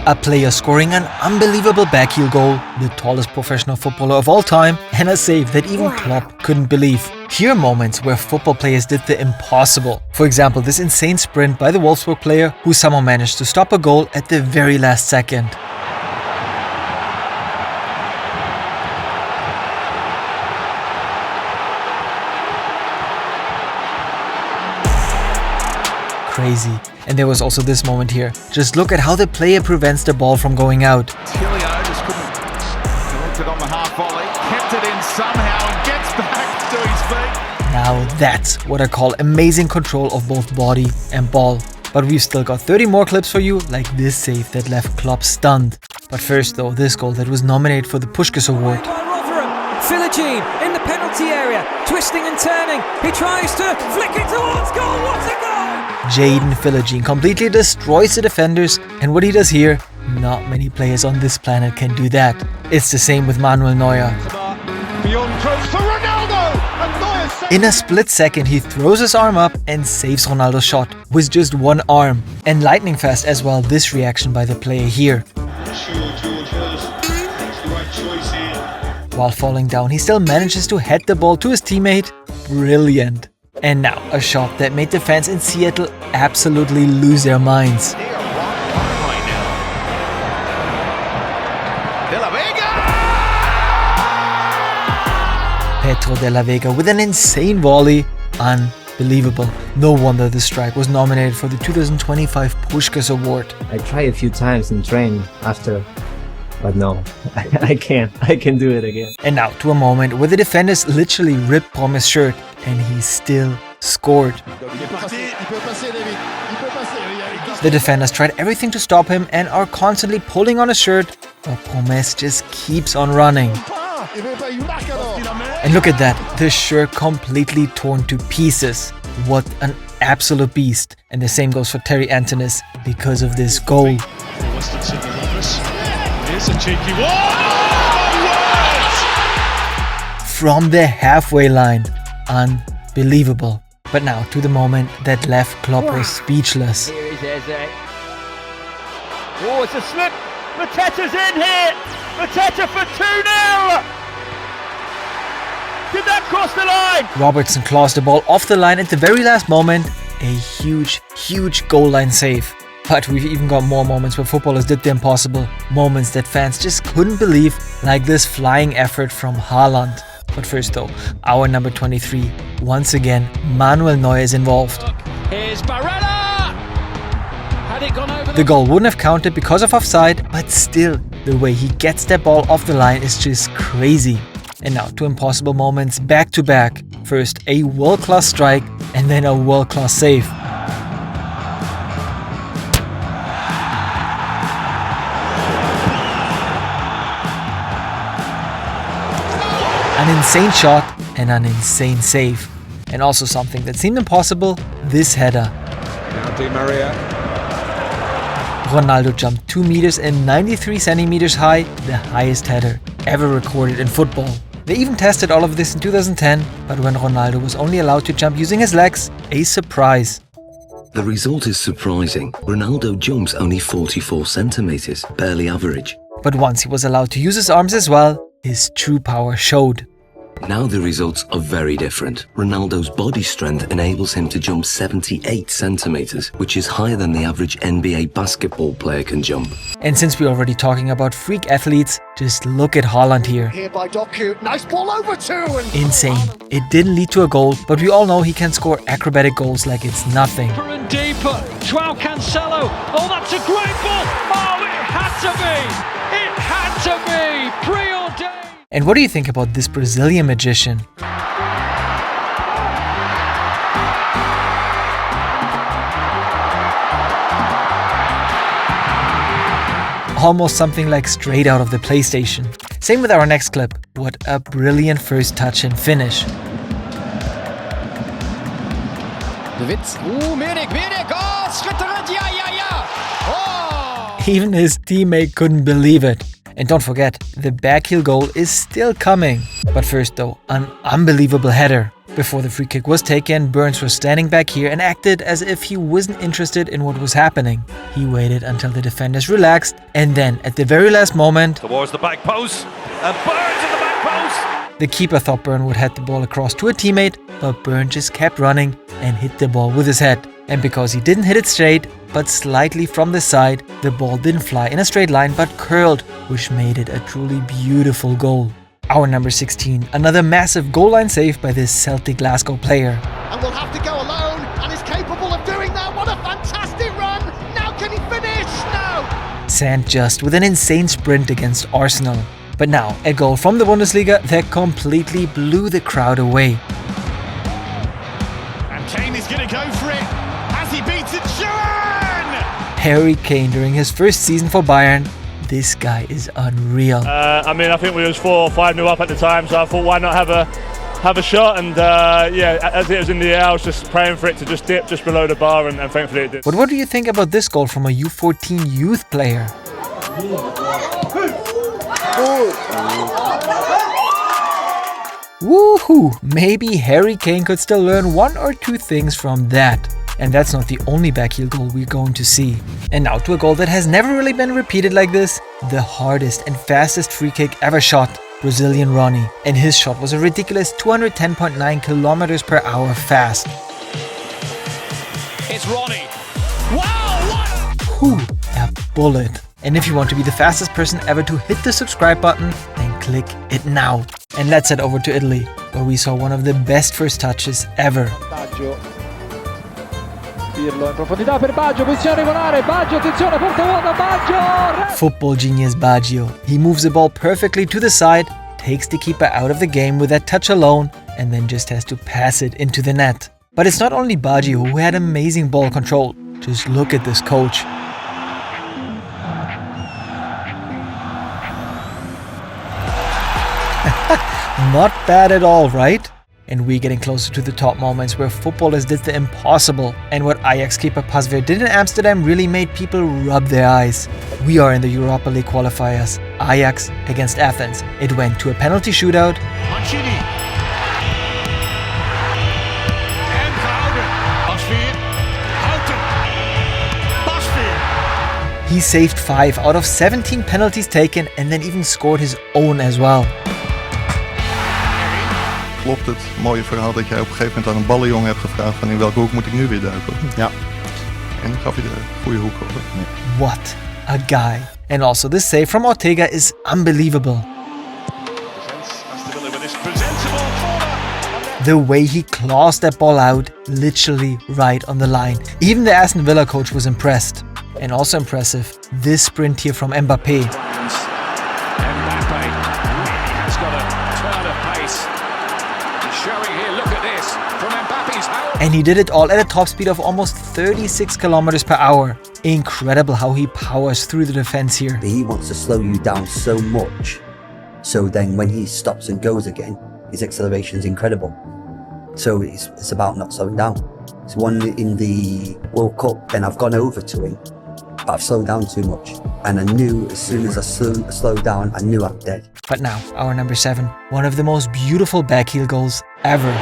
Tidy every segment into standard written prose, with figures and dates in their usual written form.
A player scoring an unbelievable backheel goal, the tallest professional footballer of all time, and a save that even Klopp couldn't believe. Here are moments where football players did the impossible. For example, this insane sprint by the Wolfsburg player who somehow managed to stop a goal at the very last second. Crazy. And there was also this moment here. Just look at how the player prevents the ball from going out. Tilio just couldn't it on the half volley, kept it in somehow and gets back to his feet. Now that's what I call amazing control of both body and ball. But we've still got 30 more clips for you, like this save that left Klopp stunned. But first though, this goal that was nominated for the Puskás Award. Philogene in the penalty area, twisting and turning. He tries to flick it towards goal. What's a goal? Jadon Philogene completely destroys the defenders, and what he does here, not many players on this planet can do that. It's the same with Manuel Neuer. Beyond close for Ronaldo, and Neuer in a split second he throws his arm up and saves Ronaldo's shot with just one arm. And lightning fast as well, this reaction by the player here. While falling down, he still manages to head the ball to his teammate. Brilliant. And now, a shot that made the fans in Seattle absolutely lose their minds. Pedro de la Vega with an insane volley. Unbelievable. No wonder the strike was nominated for the 2025 Puskás Award. I tried a few times in training after, but no, I can't. I can do it again. And now to a moment where the defenders literally ripped from his shirt and he still scored. The defenders tried everything to stop him and are constantly pulling on his shirt, but Promes just keeps on running. And look at that, the shirt completely torn to pieces. What an absolute beast. And the same goes for Terry Antonis because of this goal. Here's a cheeky one! From the halfway line. Unbelievable. But now to the moment that left Klopp was speechless. Here is Eze. Oh, it's a slip. Mateta's in here. Mateta for 2-0. Did that cross the line? Robertson claws the ball off the line at the very last moment. A huge goal line save. But we've even got more moments where footballers did the impossible. Moments that fans just couldn't believe, like this flying effort from Haaland. But first though, our number 23. Once again, Manuel Neuer is involved. Here's Barella. Had it gone over the goal wouldn't have counted because of offside, but still, the way he gets that ball off the line is just crazy. And now two impossible moments back to back. First a world-class strike and then a world-class save. An insane shot and an insane save. And also something that seemed impossible, this header. Now Di Maria. Ronaldo jumped 2 meters and 93 centimeters high, the highest header ever recorded in football. They even tested all of this in 2010, but when Ronaldo was only allowed to jump using his legs, a surprise. The result is surprising. Ronaldo jumps only 44 centimeters, barely average. But once he was allowed to use his arms as well, his true power showed. Now the results are very different. Ronaldo's body strength enables him to jump 78 centimeters, which is higher than the average NBA basketball player can jump. And since we're already talking about freak athletes, just look at Haaland here. Here by Doku, nice ball over two. And insane. It didn't lead to a goal, but we all know he can score acrobatic goals like it's nothing. Deeper and deeper. Joao Cancelo. Oh, that's a great ball. Oh, it had to be. It had to be. Preordained. And what do you think about this Brazilian magician? Almost something like straight out of the PlayStation. Same with our next clip. What a brilliant first touch and finish. Even his teammate couldn't believe it. And don't forget, the backheel goal is still coming. But first though, an unbelievable header. Before the free kick was taken, Burns was standing back here and acted as if he wasn't interested in what was happening. He waited until the defenders relaxed, and then at the very last moment, Towards the back post, and Burns in the back post! the keeper thought Burn would head the ball across to a teammate, but Burn just kept running and hit the ball with his head. And because he didn't hit it straight, but slightly from the side, the ball didn't fly in a straight line but curled, which made it a truly beautiful goal. Our number 16, another massive goal line save by this Celtic Glasgow player. And will have to go alone, and is capable of doing that. What a fantastic run! Now can he finish? No! Sand just with an insane sprint against Arsenal. But now, a goal from the Bundesliga that completely blew the crowd away. And Kane is going to go for it as he beats it. Sharon! Harry Kane during his first season for Bayern. This guy is unreal. I think we was 4 or 5-0 up at the time, so I thought why not have a shot, and as it was in the air I was just praying for it to just dip just below the bar, and thankfully it did. But what do you think about this goal from a U14 youth player? Woohoo! Maybe Harry Kane could still learn 1 or 2 things from that. And that's not the only backheel goal we're going to see. And now to a goal that has never really been repeated like this, the hardest and fastest free kick ever shot, Brazilian Ronnie. And his shot was a ridiculous 210.9 kilometers per hour fast. It's Ronnie. Wow! Whew, a bullet. And if you want to be the fastest person ever to hit the subscribe button, then click it now. And let's head over to Italy, where we saw one of the best first touches ever. Football genius Baggio. He moves the ball perfectly to the side, takes the keeper out of the game with that touch alone, and then just has to pass it into the net. But it's not only Baggio who had amazing ball control. Just look at this coach. Not bad at all, right? And we're getting closer to the top moments where footballers did the impossible, and what Ajax keeper Pasveer did in Amsterdam really made people rub their eyes. We are in the Europa League qualifiers, Ajax against Athens. It went to a penalty shootout. Mancini. And Houden. Pasveer. Houten. Pasveer. He saved 5 out of 17 penalties taken and then even scored his own as well. Klopt het mooie verhaal dat jij op een gegeven moment aan een ballenjongen hebt gevraagd van in welke hoek moet ik nu weer duiken? Ja. En dan gaf hij de goede hoek over. Ja. What a guy. And also this save from Ortega is unbelievable. The way he claws that ball out, literally right on the line. Even the Aston Villa coach was impressed. And also impressive, this sprint here from Mbappé. And he did it all at a top speed of almost 36 kilometers per hour. Incredible how he powers through the defense here. He wants to slow you down so much, so then when he stops and goes again, his acceleration is incredible. So it's about not slowing down. It's one in the World Cup, and I've gone over to him, but I've slowed down too much. And I knew as soon as I slowed down, I knew I'm dead. But now, our number 7, one of the most beautiful backheel goals ever.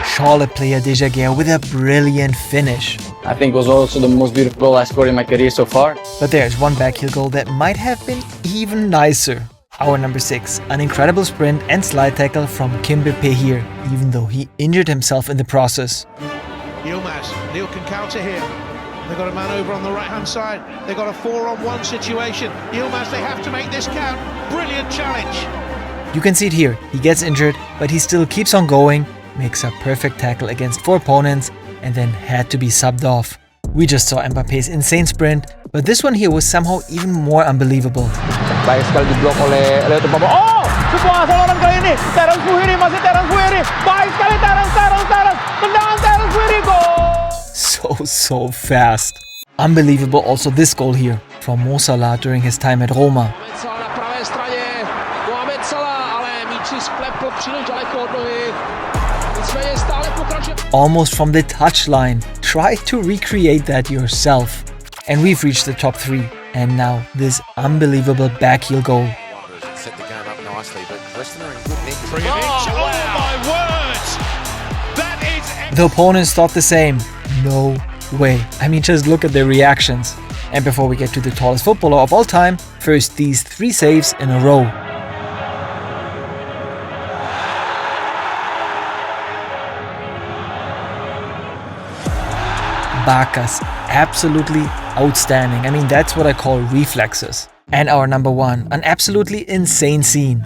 Charlotte player Dejaguer with a brilliant finish. I think it was also the most beautiful goal I scored in my career so far. But there's one backheel goal that might have been even nicer. Our number 6, an incredible sprint and slide tackle from Kimpembe here, even though he injured himself in the process. Yilmaz, Neil can counter here. They've got a man over on the right-hand side. They've got a 4-on-1 situation. Yilmaz, they have to make this count. Brilliant challenge. You can see it here. He gets injured, but he still keeps on going, makes a perfect tackle against 4 opponents, and then had to be subbed off. We just saw Mbappe's insane sprint, but this one here was somehow even more unbelievable. Baik sekali diblok oleh Tebabo. Oh! Sebuah saluran kali ini. Terence Fuhiri, masih Terence Fuhiri. Baik sekali Terence. Tendangan Terence Fuhiri, goal! So fast. Unbelievable also this goal here from Mo Salah during his time at Roma. Almost from the touchline. Try to recreate that yourself. And we've reached the top 3. And now this unbelievable backheel goal. Set the game up nicely, but Oh my word! That is... The opponents thought the same. No way. I mean, just look at their reactions. And before we get to the tallest footballer of all time, first these 3 saves in a row. Barkas, absolutely outstanding. I mean, that's what I call reflexes. And our number 1, an absolutely insane scene.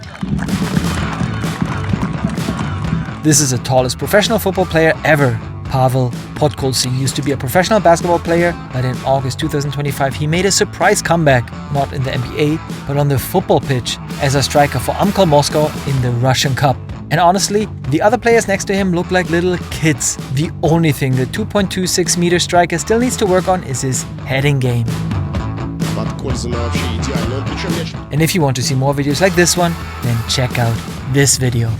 This is the tallest professional football player ever. Pavel Podkolzin used to be a professional basketball player, but in August 2025 he made a surprise comeback, not in the NBA, but on the football pitch, as a striker for Amkal Moscow in the Russian Cup. And honestly, the other players next to him look like little kids. The only thing the 2.26 meter striker still needs to work on is his heading game. And if you want to see more videos like this one, then check out this video.